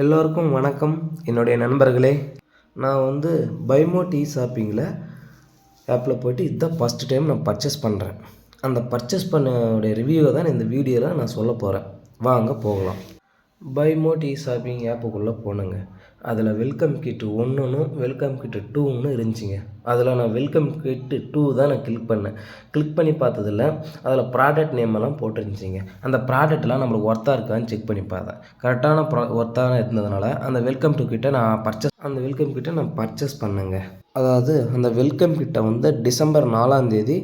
எல்லோருக்கும் வணக்கம். என்னுடைய நண்பர்களே, நான் பைமோ டீ ஷாப்பிங்கில் ஆப்பில் போய்ட்டு இதுதான் ஃபஸ்ட்டு டைம் நான் பர்ச்சேஸ் பண்ணுறேன். அந்த பர்ச்சேஸ் பண்ணோடைய ரிவ்யூவை தான் இந்த வீடியோவில் நான் சொல்ல போகிறேன். வாங்க போகலாம். பைமோ டீ ஷாப்பிங் ஆப்புக்குள்ளே போனேங்க. அதில் வெல்கம் கிட் 1னும் வெல்கம் கிட் 2ன்னு இருந்துச்சுங்க. அதில் நான் வெல்கம் கிட் 2 தான் நான் கிளிக் பண்ணேன். கிளிக் பண்ணி பார்த்ததில் அதில் ப்ராடக்ட் நேம் எல்லாம் போட்டுருந்துச்சிங்க. அந்த ப்ராடக்ட்லாம் நம்மளுக்கு ஒர்த்தாக இருக்கான்னு செக் பண்ணி பார்த்தேன். கரெக்டான ஒர்த்தாக இருந்ததுனால அந்த வெல்கம் கிட்டை நான் பர்ச்சேஸ் பண்ணேங்க. அதாவது அந்த வெல்கம் கிட்டை டிசம்பர் 4ஆம் தேதி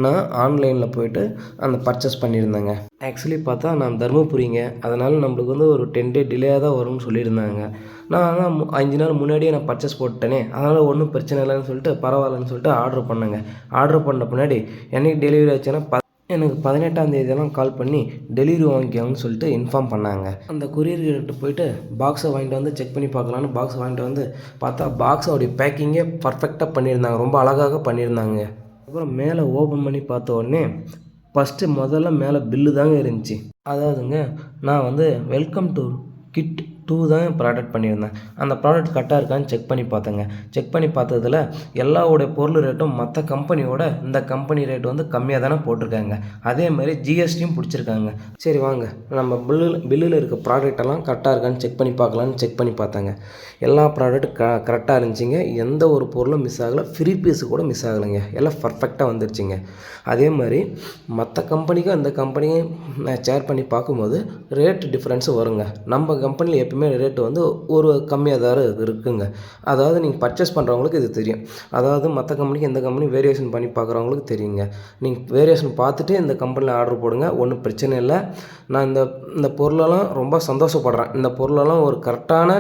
நான் ஆன்லைனில் போய்ட்டு அந்த பர்ச்சேஸ் பண்ணியிருந்தேங்க. ஆக்சுவலி பார்த்தா நான் தருமபுரிங்க. அதனால் நம்மளுக்கு ஒரு 10 டே டிலேயாக தான் வரும்னு சொல்லியிருந்தாங்க. நான் ஆனால் 5 நாள் முன்னாடியே நான் பர்ச்சேஸ் போட்டேனே, அதனால் ஒன்றும் பிரச்சனை இல்லைன்னு சொல்லிட்டு பரவாயில்லன்னு சொல்லிட்டு ஆர்டர் பண்ணேங்க. ஆர்டர் பண்ண பின்னாடி என்றைக்கு டெலிவரி ஆச்சுன்னா எனக்கு 18ஆம் தேதியெல்லாம் கால் பண்ணி டெலிவரி வாங்கிக்கோங்கன்னு சொல்லிட்டு இன்ஃபார்ம் பண்ணாங்க. அந்த கொரியர்கிட்ட போய்ட்டு பாக்ஸை வாங்கிட்டு செக் பண்ணி பார்க்கலான்னு பாக்ஸ் வாங்கிட்டு பார்த்தா பாக்ஸோடைய பேக்கிங்கே பர்ஃபெக்டாக பண்ணியிருந்தாங்க. ரொம்ப அழகாக பண்ணியிருந்தாங்க. அப்புறம் மேலே ஓப்பன் பண்ணி பார்த்த உடனே முதல்ல மேலே பில்லு தாங்க இருந்துச்சு. அதாவதுங்க நான் வெல்கம் டு கிட் 2 தான் ப்ராடக்ட் பண்ணியிருந்தேன். அந்த ப்ராடக்ட் கரெக்டாக இருக்கான்னு செக் பண்ணி பார்த்தேங்க. செக் பண்ணி பார்த்ததில் எல்லாவோடைய பொருள் ரேட்டும் மற்ற கம்பெனியோட இந்த கம்பெனி ரேட் கம்மியாக தானே போட்டிருக்காங்க. அதே மாதிரி ஜிஎஸ்டியும் பிடிச்சிருக்காங்க. சரி வாங்க நம்ம பில்லில் இருக்க ப்ராடக்டெல்லாம் கரெக்டாக இருக்கான்னு செக் பண்ணி பார்க்கலான்னு செக் பண்ணி பார்த்தாங்க. எல்லா ப்ராடக்ட்டும் கரெக்டாக இருந்துச்சுங்க. எந்த ஒரு பொருளும் மிஸ் ஆகலை. ஃப்ரீ பீஸு கூட மிஸ் ஆகலைங்க. எல்லாம் பர்ஃபெக்டாக வந்துருச்சுங்க. அதே மாதிரி மற்ற கம்பெனிக்கும் அந்த கம்பெனியும் நான் ஷேர் பண்ணி பார்க்கும்போது ரேட் டிஃப்ரென்ஸு வருங்க. நம்ம கம்பெனியில் எப்பவுமே ரேட்டு ஒரு கம்மியாக தான் இருக்குங்க. அதாவது நீங்கள் பர்ச்சேஸ் பண்ணுறவங்களுக்கு இது தெரியும். அதாவது மற்ற கம்பெனிக்கு எந்த கம்பெனி வேரியேஷன் பண்ணி பார்க்குறவங்களுக்கு தெரியுங்க. நீங்கள் வேரியேஷன் பார்த்துட்டு இந்த கம்பெனியில் ஆர்டர் போடுங்க, ஒன்றும் பிரச்சனை இல்லை. நான் இந்த பொருளெல்லாம் ரொம்ப சந்தோஷப்படுறேன். இந்த பொருளெல்லாம் ஒரு கரெக்டான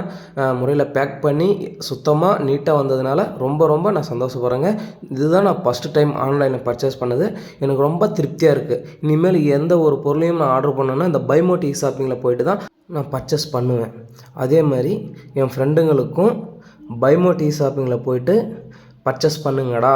முறையில் பேக் பண்ணி சுத்தமாக நீட்டாக வந்ததுனால ரொம்ப நான் சந்தோஷப்படுறேங்க. இதுதான் நான் ஃபஸ்ட்டு டைம் ஆன்லைனில் பர்ச்சேஸ் பண்ணது. எனக்கு ரொம்ப திருப்தியாக இருக்குது. இனிமேல் எந்த ஒரு பொருளையும் நான் ஆர்டர் பண்ணேன்னா இந்த பைமோ டீ ஷாப்பிங்கில் போய்ட்டு தான் நான் பர்ச்சேஸ் பண்ணுவேன். அதே மாதிரி என் ஃப்ரெண்டுங்களுக்கும் பைமோ டீ ஷாப்பிங்கில் போய்ட்டு பர்ச்சேஸ் பண்ணுங்கடா,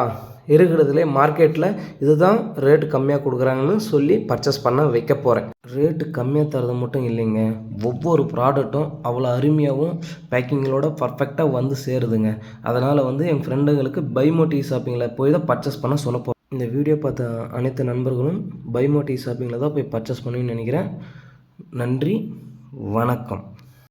இருக்கிறதுலே மார்க்கெட்டில் இதுதான் ரேட்டு கம்மியாக கொடுக்குறாங்கன்னு சொல்லி பர்ச்சேஸ் பண்ண வைக்க போகிறேன். ரேட்டு கம்மியாக தரது மட்டும் இல்லைங்க, ஒவ்வொரு ப்ராடக்ட்டும் அவ்வளோ அருமையாகவும் பேக்கிங்களோட பர்ஃபெக்டாக சேருதுங்க. அதனால் என் ஃப்ரெண்டுங்களுக்கு பைமோ டீ ஷாப்பிங்கில் போய் தான் பர்ச்சேஸ் பண்ண சொல்ல போகிறேன். இந்த வீடியோ பார்த்த அனைத்து நண்பர்களும் பைமோ டீ ஷாப்பிங்கில் தான் போய் பர்ச்சேஸ் பண்ணுன்னு நினைக்கிறேன். நன்றி, வணக்கம்.